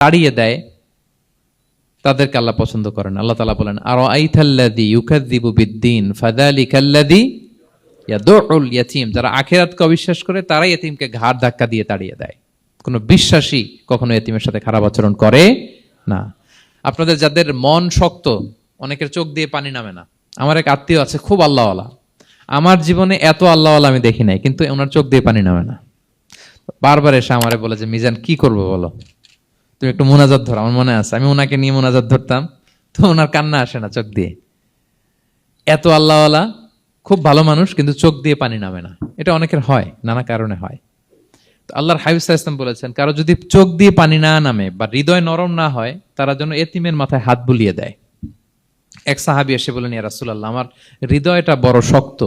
তাড়িয়ে দেয় তাদেরকে আল্লাহ পছন্দ করেন। আল্লাহ তাআলা বলেন, আরাআইতাল্লাযী ইউকাযযিবু বিদ্দীন ফাযালিকাল্লাযী ইয়াদউল ইয়াতীম। যারা আখিরাতকে অবিশ্বাস করে তারাই এতিমকে ঘাড় ধাক্কা দিয়ে তাড়িয়ে দেয়। কোনো বিশ্বাসী কখনো এতিমের সাথে খারাপ আচরণ করে না। আপনাদের যাদের মন শক্ত, অনেকের চোখ দিয়ে পানি নামে না। আমার এক আত্মীয় আছে, খুব আল্লাহওয়ালা। আমার জীবনে এত আল্লাহওয়ালা আমি দেখি নাই, কিন্তু ওনার চোখ দিয়ে পানি নামে না। বারবার এসে আমারে বলে যে, মিজান কি করবো বলো, তুমি একটু মোনাজাত ধরো। আমার মনে আছে আমি ওনাকে নিয়ে মোনাজাত ধরতাম, তো ওনার কান্না আসে না চোখ দিয়ে। এত আল্লাহওয়ালা, খুব ভালো মানুষ, কিন্তু চোখ দিয়ে পানি নামে না। এটা অনেকের হয়, নানা কারণে হয়। তো আল্লাহর হাবিব সাল্লাল্লাহু আলাইহি ওয়াসাল্লাম বলেছেন, কারো যদি চোখ দিয়ে পানি না নামে বা হৃদয় নরম না হয়, তারা যেন এতিমের মাথায় হাত বুলিয়ে দেয়। এক সাহাবী এসে বলেন, ইয়া রাসূলুল্লাহ, আমার হৃদয়টা বড় শক্ত,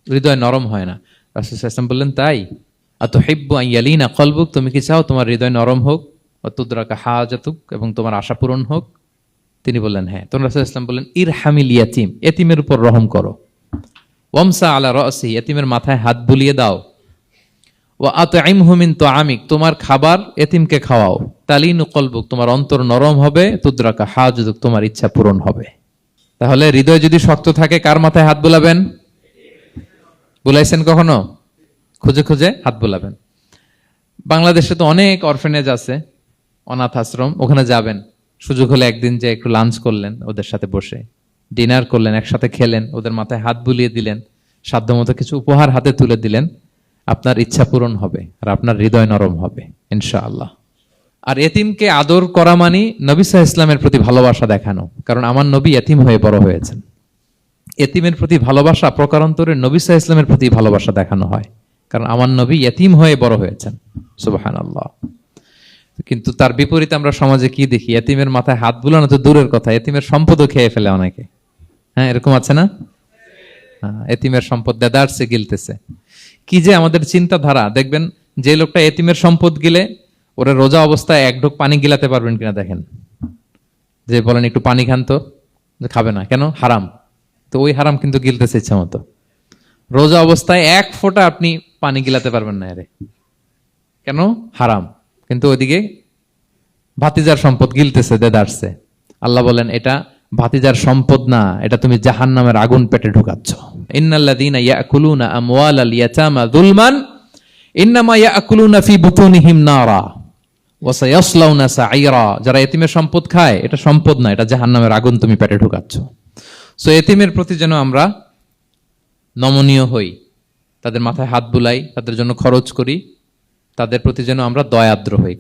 হৃদয় নরম হয় না। রাসূল সাল্লাল্লাহু আলাইহি ওয়াসাল্লাম বললেন, তাই? আতুহিব্বু আন ইয়ালিনা কলবুক, তুমি কি চাও তোমার হৃদয় নরম হোক, ওয়া তুদরাকা হাজাতুক, এবং তোমার আশা পূরণ হোক? তিনি বললেন, হ্যাঁ। তখন রাসূল সাল্লাল্লাহু আলাইহি ওয়াসাল্লাম বললেন, ইরহামিল ইয়াতীম, এতিমের উপর রহম করো। ওয়ামসা আলা রাসি, এতিমের মাথায় হাত বুলিয়ে দাও। ওয়া আতইমহু মিন তুআমিক, তোমার খাবার এতিমকে খাওয়াও। তালিনু কলবুক, তোমার অন্তর নরম হবে। তুদরাকা হাজাতুক, তোমার ইচ্ছা পূরণ হবে। তাহলে হৃদয় যদি শক্ত থাকে, কার মাথায় হাত বুলাবেন? বুলাইছেন কখনো? খুঁজে খুঁজে হাত বুলাবেন। বাংলাদেশে তো অনেক অরফেনেজ আছে, অনাথ আশ্রম, ওখানে যাবেন। সুযোগ হলে একদিন যে একটু লাঞ্চ করলেন ওদের সাথে বসে, ডিনার করলেন, একসাথে খেলেন, ওদের মাথায় হাত বুলিয়ে দিলেন, সাধ্যমতো কিছু উপহার হাতে তুলে দিলেন, আপনার ইচ্ছা পূরণ হবে আর আপনার হৃদয় নরম হবে ইনশাআল্লাহ। আর এতিমকে আদর করা মানে নবী সাল্লাল্লাহু আলাইহি ওয়াসাল্লামের প্রতি ভালোবাসা দেখানো। কারণ আমার নবী এতিম হয়ে বড় হয়েছেন। এতিমের প্রতি ভালোবাসা প্রকারান্তরে নবী সাল্লাল্লাহু আলাইহি ওয়াসাল্লামের প্রতি ভালোবাসা দেখানো হয়, কারণ আমার নবী এতিম হয়ে বড় হয়েছেন। সুবহানাল্লাহ। কিন্তু তার বিপরীতে আমরা সমাজে কি দেখি? এতিমের মাথায় হাত বুলানো তো দূরের কথা, এতিমের সম্পদও খেয়ে ফেলে অনেকে। হ্যাঁ, এরকম আছে না? এতিমের সম্পদ দেদারসে গিলতেছে। কি যে আমাদের চিন্তাধারা! দেখবেন, যে লোকটা এতিমের সম্পদ গিলে, ওরা রোজা অবস্থায় এক ঢোক পানি গিলাতে পারবেন কিনা দেখেন। যে বলেন একটু পানি খান তো, যে খাবে না কেন? হারাম। তো ওই হারাম কিন্তু গিলতেছে ইচ্ছা মতো। রোজা অবস্থায় এক ফোঁটা আপনি পানি গিলাতে পারবেন না, এরে কেন? হারাম। কিন্তু ওইদিকে ভাতিজার সম্পদ গিলতেছে দেদারসে। আল্লাহ বলেন, এটা ভাতিজার সম্পদ না, এটা তুমি জাহান্নামের আগুন পেটে ঢুকাচ্ছ। ইন্নাল্লাযীনা ইয়াকুলুনা আমওয়ালাল ইয়াতামা যুলমান ইন্নামা ইয়াকুলুনা ফি বুতুনিহিম নারা ওয়া সায়াসলাউনা সাঈরা। যারা এতিমের সম্পদ খায়, এটা সম্পদ না, এটা জাহান্নামের আগুন তুমি পেটে ঢুকাচ্ছ। সো এতিমের প্রতি যেন আমরা নমনীয় হই, তাদের মাথায় হাত বুলাই, তাদের জন্য খরচ করি, তাদের প্রতি যেন আমরা দয়াদ্র হই।